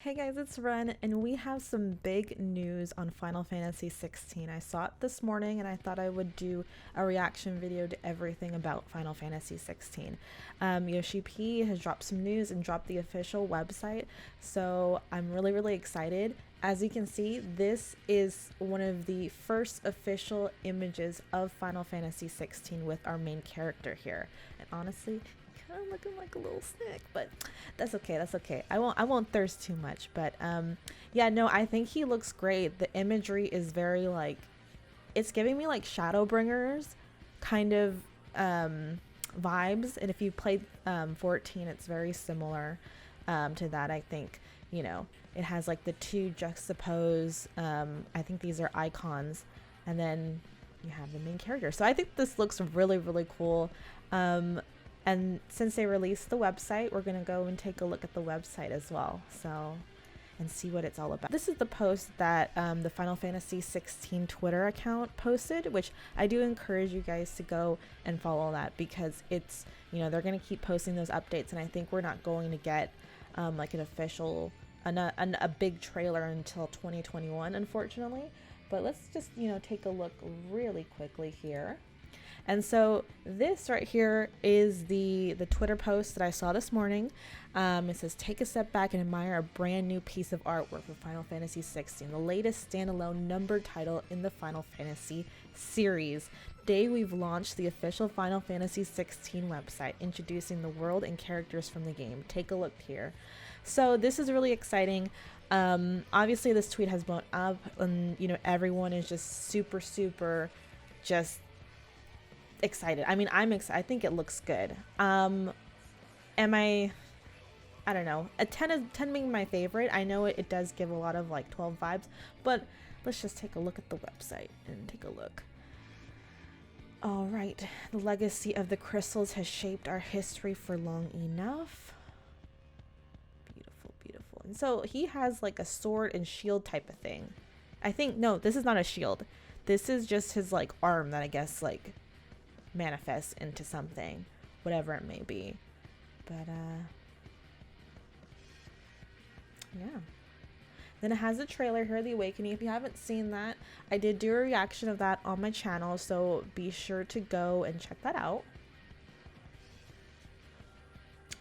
Hey guys, it's Ren, and we have some big news on Final Fantasy 16. I saw it this morning, and I thought I would do a reaction video to everything about Final Fantasy 16. Yoshi-p has dropped some news and dropped the official website, so I'm really excited. As you can see, this is one of the first official images of Final Fantasy 16 with our main character here. And honestly, kind of looking like a little snack, but that's okay. That's okay. I won't thirst too much, but yeah, no, I think he looks great. The imagery is very like, it's giving me like Shadowbringers kind of vibes, and if you played 14, it's very similar to that. I think, you know, it has like the two juxtapose, I think these are icons, and then you have the main character. So I think this looks really cool. And since they released the website, we're going to go and take a look at the website as well. So, and see what it's all about. This is the post that the Final Fantasy 16 Twitter account posted, which I do encourage you guys to go and follow that, because it's, you know, they're going to keep posting those updates, and I think we're not going to get like an official, a big trailer until 2021, unfortunately. But let's just, you know, take a look really quickly here. And so this right here is the Twitter post that I saw this morning. It says, take a step back and admire a brand new piece of artwork for Final Fantasy 16, the latest standalone numbered title in the Final Fantasy series. Today we've launched the official Final Fantasy 16 website, introducing the world and characters from the game. Take a look here. So this is really exciting. Obviously this tweet has blown up, and you know, everyone is just super just excited. I mean, I'm excited. I think it looks good. Am I don't know. A 10 is 10 being my favorite. I know it does give a lot of like 12 vibes, but let's just take a look at the website and take a look. All right. The legacy of the crystals has shaped our history for long enough. Beautiful. And so he has like a sword and shield type of thing. I think, no, this is not a shield. This is just his like arm that I guess like manifest into something, whatever it may be. But yeah, then it has a trailer here, The Awakening. If you haven't seen that, I did do a reaction of that on my channel, so be sure to go and check that out.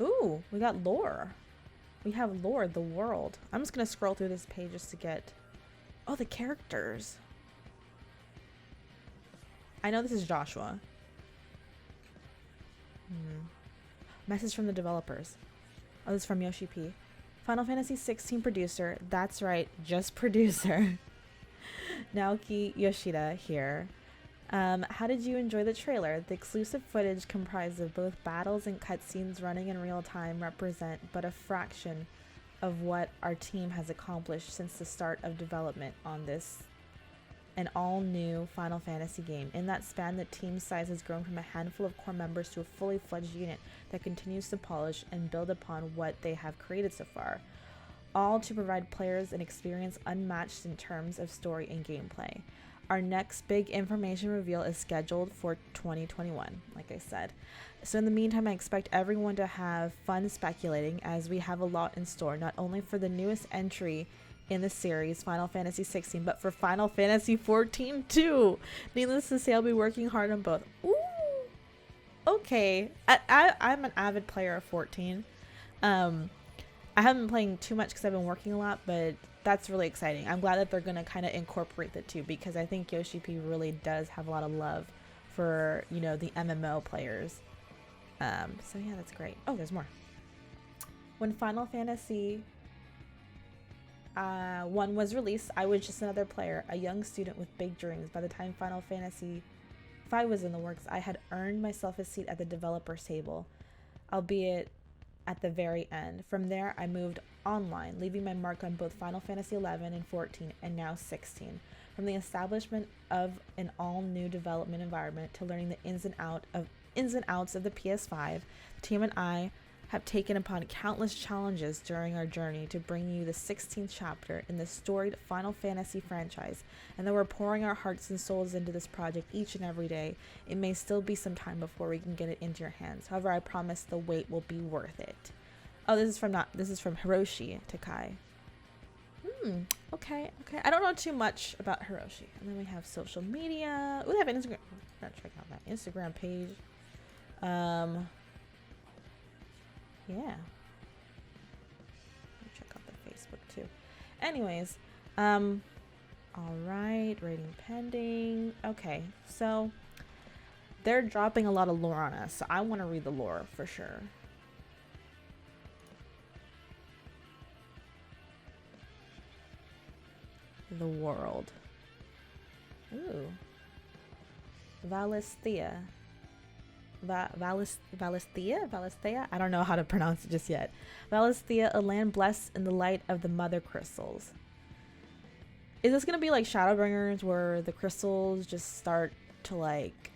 Ooh, we got lore. We have lore, the world. I'm just gonna scroll through this page just to get, oh, the characters. I know this is Joshua. Message from the developers. Oh, this is from yoshi-p. Final Fantasy 16 producer. That's right, just producer. Naoki Yoshida here. How did you enjoy the trailer? The exclusive footage comprised of both battles and cutscenes running in real time represent but a fraction of what our team has accomplished since the start of development on this an all-new Final Fantasy game. In that span, the team size has grown from a handful of core members to a fully fledged unit that continues to polish and build upon what they have created so far, all to provide players an experience unmatched in terms of story and gameplay. Our next big information reveal is scheduled for 2021, like I said. So in the meantime, I expect everyone to have fun speculating, as we have a lot in store, not only for the newest entry in the series, Final Fantasy 16, but for Final Fantasy 14 too. Needless to say, I'll be working hard on both. Ooh, okay. I'm an avid player of 14. I haven't been playing too much because I've been working a lot, but that's really exciting. I'm glad that they're gonna kind of incorporate the two, because I think yoshi-p really does have a lot of love for, you know, the MMO players. So yeah, that's great. Oh, there's more. When Final Fantasy 1 was released, I was just another player, a young student with big dreams. By the time Final Fantasy 5 was in the works, I had earned myself a seat at the developer's table, albeit at the very end. From there, I moved online, leaving my mark on both Final Fantasy 11 and 14, and now 16. From the establishment of an all-new development environment to learning the ins and outs of the PS5, the team and I have taken upon countless challenges during our journey to bring you the 16th chapter in the storied Final Fantasy franchise, and though we're pouring our hearts and souls into this project each and every day, it may still be some time before we can get it into your hands. However, I promise the wait will be worth it. Oh, this is from Hiroshi Takai. Okay, okay. I don't know too much about Hiroshi. And then we have social media. We have an Instagram. Gotta check out that Instagram page. Yeah. Check out the Facebook too. Anyways, all right. Rating pending. Okay, so they're dropping a lot of lore on us, so I want to read the lore for sure. The world. Ooh. Valisthea. Valisthea? I don't know how to pronounce it just yet. Valisthea, a land blessed in the light of the mother crystals. Is this gonna be like Shadowbringers, where the crystals just start to like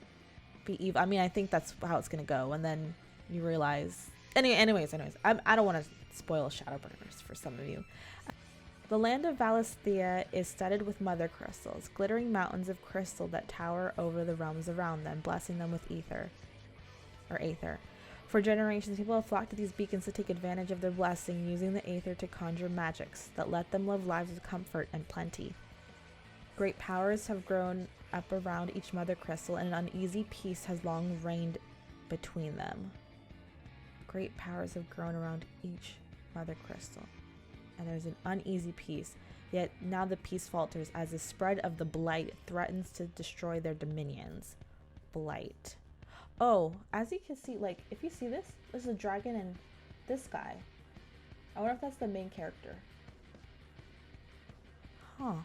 be evil? I mean, I think that's how it's gonna go, and then you realize. Anyways, I don't want to spoil Shadowbringers for some of you. The land of Valisthea is studded with mother crystals, glittering mountains of crystal that tower over the realms around them, blessing them with aether. For generations, people have flocked to these beacons to take advantage of their blessing, using the aether to conjure magics that let them live lives of comfort and plenty. Great powers have grown up around each mother crystal, and an uneasy peace has long reigned between them. Great powers have grown around each mother crystal, and there's an uneasy peace. Yet now the peace falters as the spread of the blight threatens to destroy their dominions. Blight. Oh, as you can see, like, if you see this, there's a dragon and this guy. I wonder if that's the main character. Huh.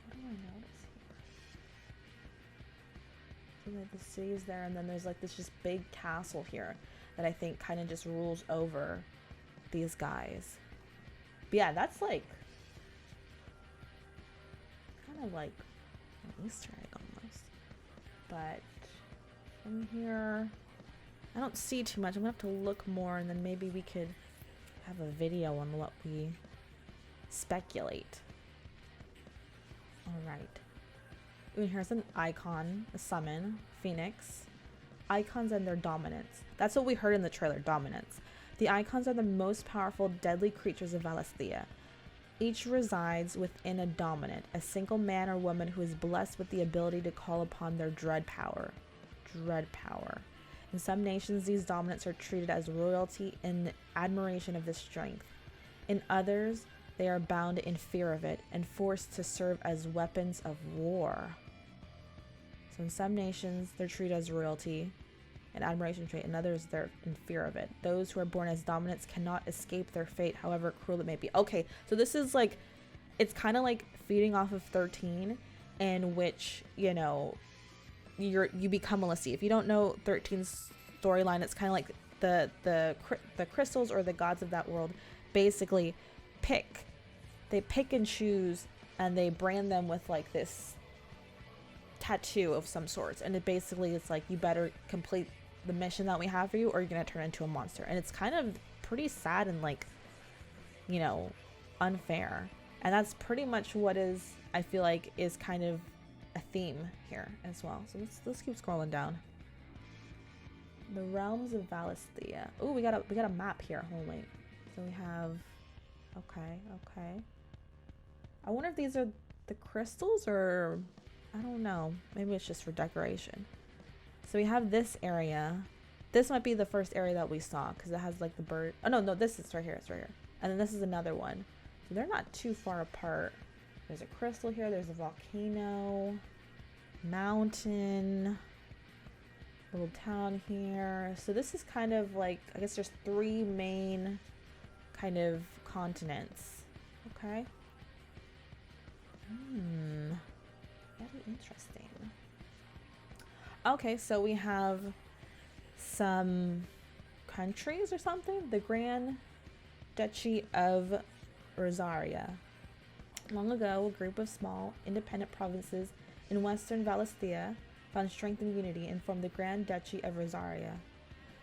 What do I notice here? So that the city is there, and then there's like this just big castle here that I think kind of just rules over these guys. But yeah, that's like kind of like an Easter egg almost. But from here, I don't see too much. I'm gonna have to look more, and then maybe we could have a video on what we speculate. All right. Ooh, here's an icon, a summon, Phoenix. Icons and their dominance. That's what we heard in the trailer, dominance. The icons are the most powerful, deadly creatures of Valisthea. Each resides within a dominant, a single man or woman who is blessed with the ability to call upon their dread power. Dread power. In some nations, these dominants are treated as royalty in admiration of this strength. In others, they are bound in fear of it and forced to serve as weapons of war. So in some nations, they're treated as royalty, an admiration trait. In others, they're in fear of it. Those who are born as dominants cannot escape their fate, however cruel it may be. Okay, so this is like, it's kind of like feeding off of 13, in which, you know, you become a lessee. If you don't know 13's storyline, it's kind of like the crystals or the gods of that world basically they pick and choose, and they brand them with like this tattoo of some sorts, and it basically, it's like, you better complete the mission that we have for you, or you're gonna turn into a monster. And it's kind of pretty sad and, like, you know, unfair. And that's pretty much what is, I feel like, is kind of a theme here as well. So let's keep scrolling down. The realms of Valisthea. Oh, we got a map here. Hold on, wait. So we have, okay. I wonder if these are the crystals, or I don't know. Maybe it's just for decoration. So we have this area. This might be the first area that we saw, because it has like the bird. Oh, no, this is right here. It's right here. And then this is another one. So they're not too far apart. There's a crystal here. There's a volcano. Mountain. Little town here. So this is kind of like, I guess there's 3 main kind of continents. Okay. Very interesting. Okay, so we have some countries or something. The Grand Duchy of Rosaria. Long ago, a group of small, independent provinces in western Valisthea found strength and unity and formed the Grand Duchy of Rosaria.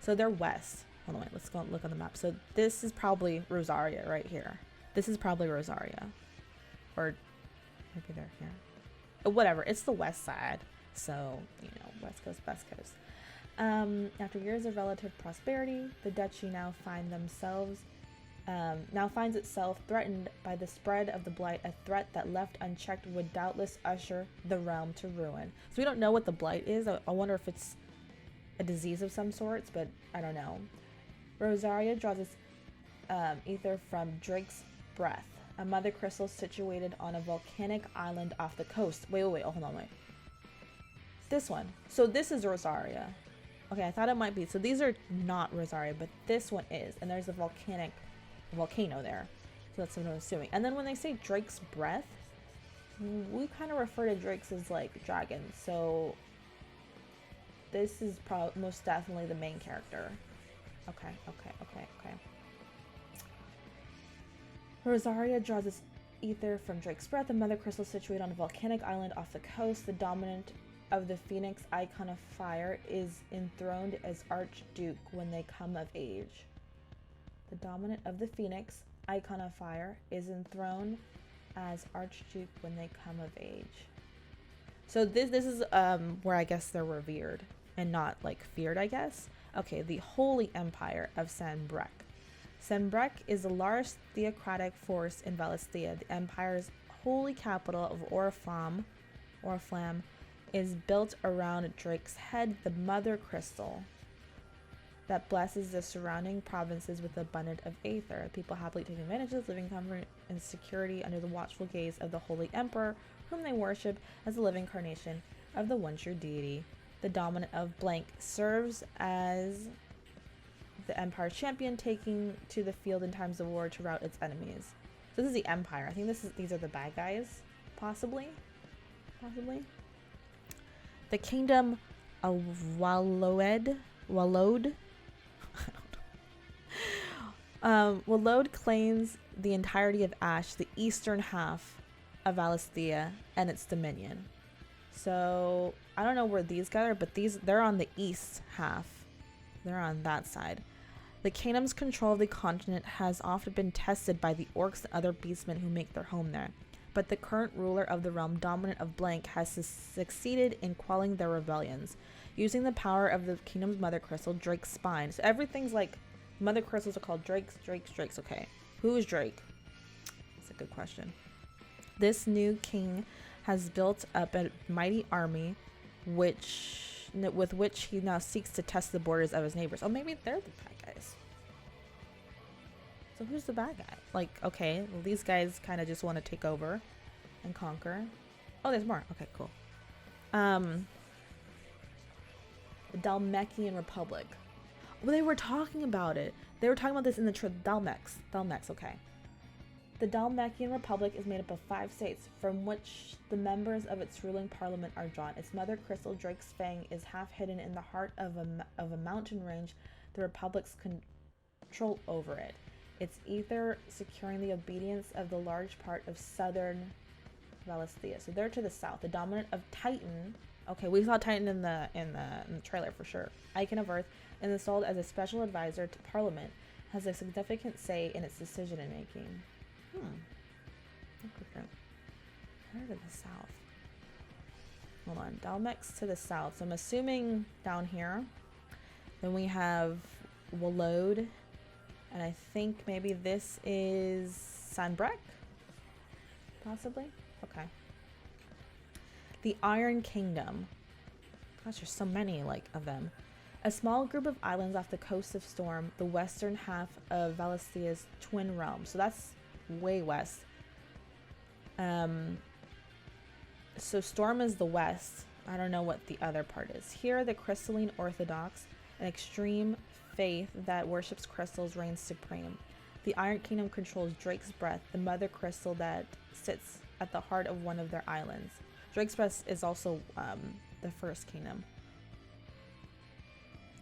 So they're west. Hold on, wait, let's go look on the map. So this is probably Rosaria right here. This is probably Rosaria. Or maybe they're here. Whatever, it's the west side. So, you know, west coast. After years of relative prosperity, the duchy now find themselves now finds itself threatened by the spread of the blight, a threat that left unchecked would doubtless usher the realm to ruin. So we don't know what the blight is. I wonder if it's a disease of some sorts, but I don't know. Rosaria draws its ether from Drake's breath, a mother crystal situated on a volcanic island off the coast. Wait, oh, hold on, wait. This one. So this is Rosaria. Okay, I thought it might be. So these are not Rosaria, but this one is. And there's a volcano there. So that's what I'm assuming. And then when they say Drake's breath, we kind of refer to Drakes as like dragons. So this is probably most definitely the main character. Okay. Rosaria draws its ether from Drake's breath, a mother crystal situated on a volcanic island off the coast. The dominant of the Phoenix icon of fire is enthroned as Archduke when they come of age. The dominant of the Phoenix icon of fire is enthroned as Archduke when they come of age. So this is where I guess they're revered and not like feared, I guess. Okay, the Holy Empire of Sanbreque. Sanbreque is the largest theocratic force in Valisthea. The empire's holy capital of Oriflamme is built around Drake's head, the mother crystal that blesses the surrounding provinces with abundance of aether. People happily take advantage of living comfort and security under the watchful gaze of the Holy Emperor, whom they worship as the living incarnation of the one true deity. The dominant of blank serves as the Empire's champion, taking to the field in times of war to rout its enemies. So this is the Empire. I think these are the bad guys, possibly. The Kingdom of Wallode. Wallode claims the entirety of Ash, the eastern half of Valisthea, and its dominion. So I don't know where these guys are, but they're on the east half. They're on that side. The kingdom's control of the continent has often been tested by the orcs and other beastmen who make their home there. But the current ruler of the realm, dominant of blank, has succeeded in quelling their rebellions, using the power of the kingdom's mother crystal, Drake's spine. So everything's like, mother crystals are called Drakes. Okay, who is Drake? That's a good question. This new king has built up a mighty army, with which he now seeks to test the borders of his neighbors. Oh, maybe they're the bad guys. So who's the bad guy? Like, okay, well, these guys kind of just want to take over and conquer. Oh, there's more. Okay, cool. The Dalmeckian Republic. Well, they were talking about it. They were talking about this in the Dalmex, okay. The Dalmeckian Republic is made up of 5 states, from which the members of its ruling parliament are drawn. Its mother crystal, Drake's Fang, is half hidden in the heart of a mountain range. The Republic's control over it. Its ether securing the obedience of the large part of southern Valisthea. So they're to the south. The dominant of Titan. Okay, we saw Titan in the trailer for sure. Icon of Earth, and installed as a special advisor to Parliament, has a significant say in its decision in making. Where to the south? Hold on, Dalmex to the south. So I'm assuming down here. Then we have Wallode, and I think maybe this is Sanbreque, possibly. Okay. The Iron Kingdom. Gosh, there's so many of them. A small group of islands off the coast of Storm, the western half of Valisthea's twin realm. So that's way west. So Storm is the west. I don't know what the other part is. Here, the crystalline orthodox, an extreme faith that worships crystals, reigns supreme. The Iron Kingdom controls Drake's breath, the mother crystal that sits at the heart of one of their islands. Drake's breath is also the first kingdom.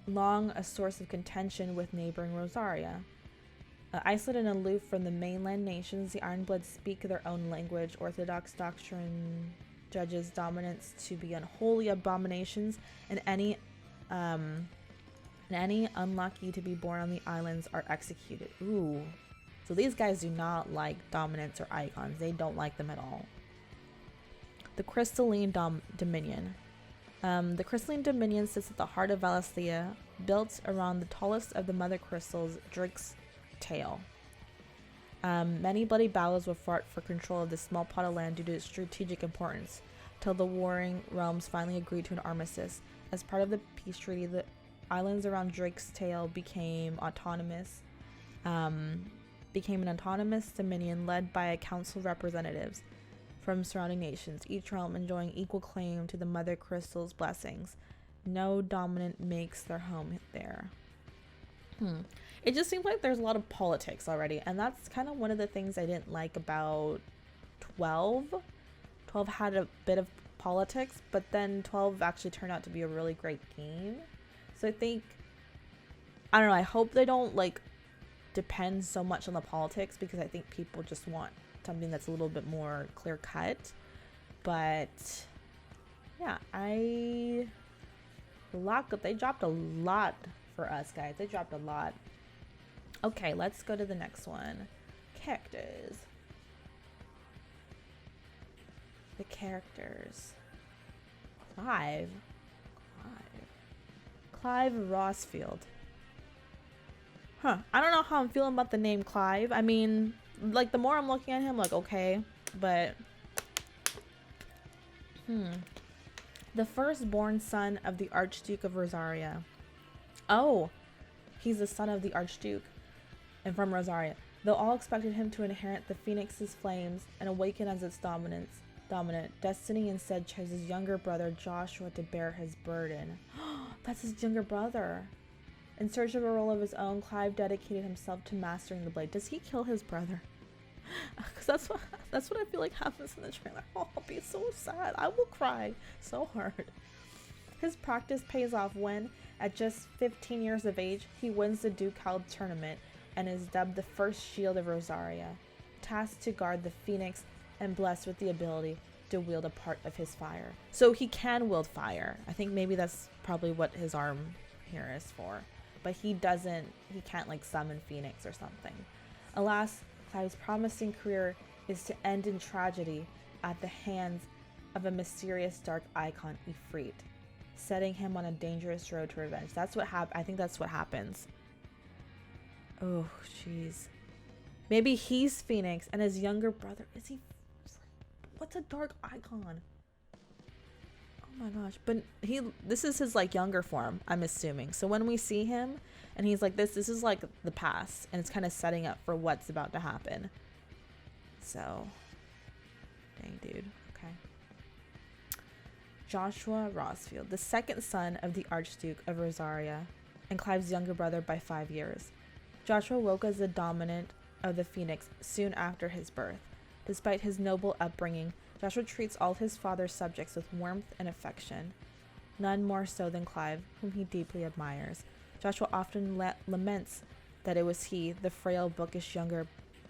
Long a source of contention with neighboring Rosaria. Isolated and aloof from the mainland nations, the Ironbloods speak their own language. Orthodox doctrine judges dominance to be unholy abominations, and any unlucky to be born on the islands are executed. Ooh. So these guys do not like dominance or icons. They don't like them at all. The Crystalline Dominion. The Crystalline Dominion sits at the heart of Valisthea, built around the tallest of the mother crystals, Drake's tail. Many bloody battles were fought for control of this small plot of land due to its strategic importance, till the warring realms finally agreed to an armistice. As part of the peace treaty, the islands around Drake's Tail became an autonomous dominion led by a council of representatives from surrounding nations, each realm enjoying equal claim to the Mother Crystal's blessings. No dominant makes their home there. It just seems like there's a lot of politics already, and that's kind of one of the things I didn't like about 12. 12 had a bit of politics, but then 12 actually turned out to be a really great game. So I think, I don't know, I hope they don't like depend so much on the politics, because I think people just want something that's a little bit more clear cut. But yeah, they dropped a lot for us, guys. They dropped a lot. Okay, let's go to the next one. Characters. The characters. Clive Rossfield. I don't know how I'm feeling about the name Clive. I mean, like, the more I'm looking at him, like, okay, but the firstborn son of the Archduke of Rosaria. Oh, he's the son of the Archduke and from Rosaria. Though all expected him to inherit the Phoenix's flames and awaken as its dominant, destiny instead chose his younger brother Joshua to bear his burden. That's his younger brother. In search of a role of his own, Clive dedicated himself to mastering the blade. Does he kill his brother? Because that's what I feel like happens in the trailer. Oh, I'll be so sad. I will cry so hard. His practice pays off when, at just 15 years of age, he wins the Ducal tournament and is dubbed the first Shield of Rosaria, tasked to guard the Phoenix and blessed with the ability to wield a part of his fire. So he can wield fire. I think maybe that's probably what his arm here is for. But he can't like summon Phoenix or something. Alas, Clive's promising career is to end in tragedy at the hands of a mysterious dark icon, Ifrit, setting him on a dangerous road to revenge. That's what I think that's what happens. Oh, jeez. Maybe he's Phoenix and his younger brother, is he? What's a dark icon? Oh my gosh. But this is his like younger form, I'm assuming. So when we see him and he's like this is like the past, and it's kind of setting up for what's about to happen. So, dang, dude. Okay. Joshua Rossfield, the second son of the Archduke of Rosaria and Clive's younger brother by 5 years. Joshua woke as the dominant of the Phoenix soon after his birth. Despite his noble upbringing, Joshua treats all his father's subjects with warmth and affection, none more so than Clive, whom he deeply admires. Joshua often laments that it was he, the frail, bookish younger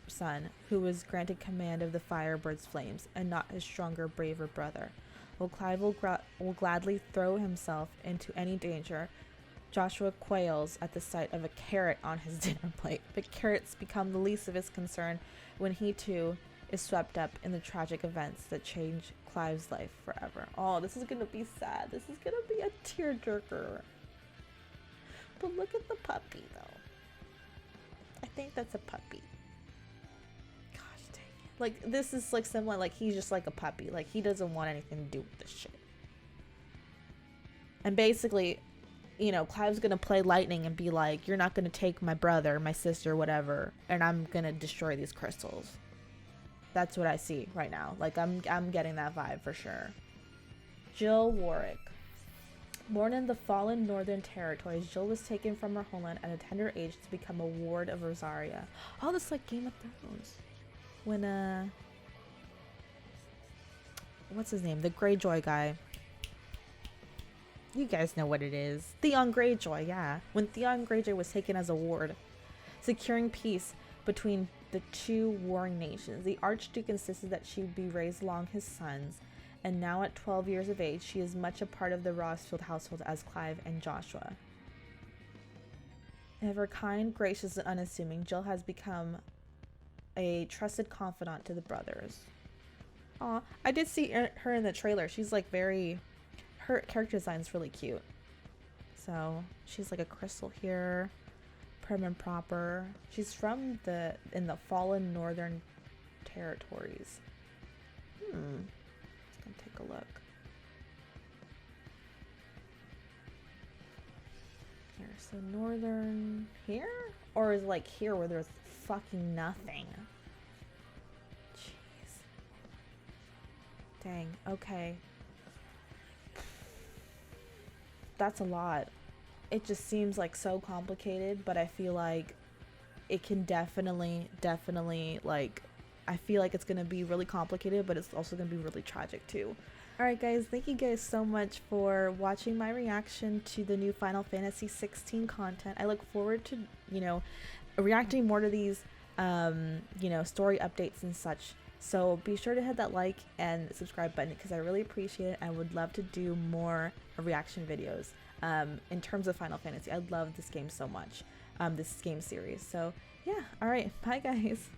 son, who was granted command of the Firebird's flames, and not his stronger, braver brother. While Clive will gladly throw himself into any danger, Joshua quails at the sight of a carrot on his dinner plate. The carrots become the least of his concern when he, too, is swept up in the tragic events that change Clive's life forever. Oh, this is gonna be sad. This is gonna be a tearjerker. But look at the puppy, though. I think that's a puppy. Gosh dang it. Like, this is like similar, like he's just like a puppy. Like, he doesn't want anything to do with this shit. And basically, you know, Clive's gonna play lightning and be like, you're not gonna take my brother, my sister, whatever, and I'm gonna destroy these crystals. That's what I see right now. Like, I'm getting that vibe for sure. Jill Warwick. Born in the fallen Northern Territories, Jill was taken from her homeland at a tender age to become a ward of Rosaria. Oh, this is like Game of Thrones. When, what's his name? The Greyjoy guy. You guys know what it is. Theon Greyjoy, yeah. When Theon Greyjoy was taken as a ward, securing peace between the two warring nations, the Archduke insisted that she be raised along his sons, and now at 12 years of age, she is much a part of the Rossfield household as Clive and Joshua. Ever kind, gracious, and unassuming, Jill has become a trusted confidant to the brothers. Aw, I did see her in the trailer. She's like her character design is really cute. So she's like a crystal here. prim and proper. She's from in the fallen northern territories. Let's go take a look. Here, so northern here? Or is it like here where there's fucking nothing? Jeez. Dang, okay. That's a lot. It just seems like so complicated, but I feel like it can definitely, like, I feel like it's going to be really complicated, but it's also going to be really tragic too. Alright guys, thank you guys so much for watching my reaction to the new Final Fantasy 16 content. I look forward to, you know, reacting more to these, you know, story updates and such. So be sure to hit that like and subscribe button because I really appreciate it. I would love to do more reaction videos in terms of Final Fantasy. I love this game so much, this game series. So yeah, alright, bye guys.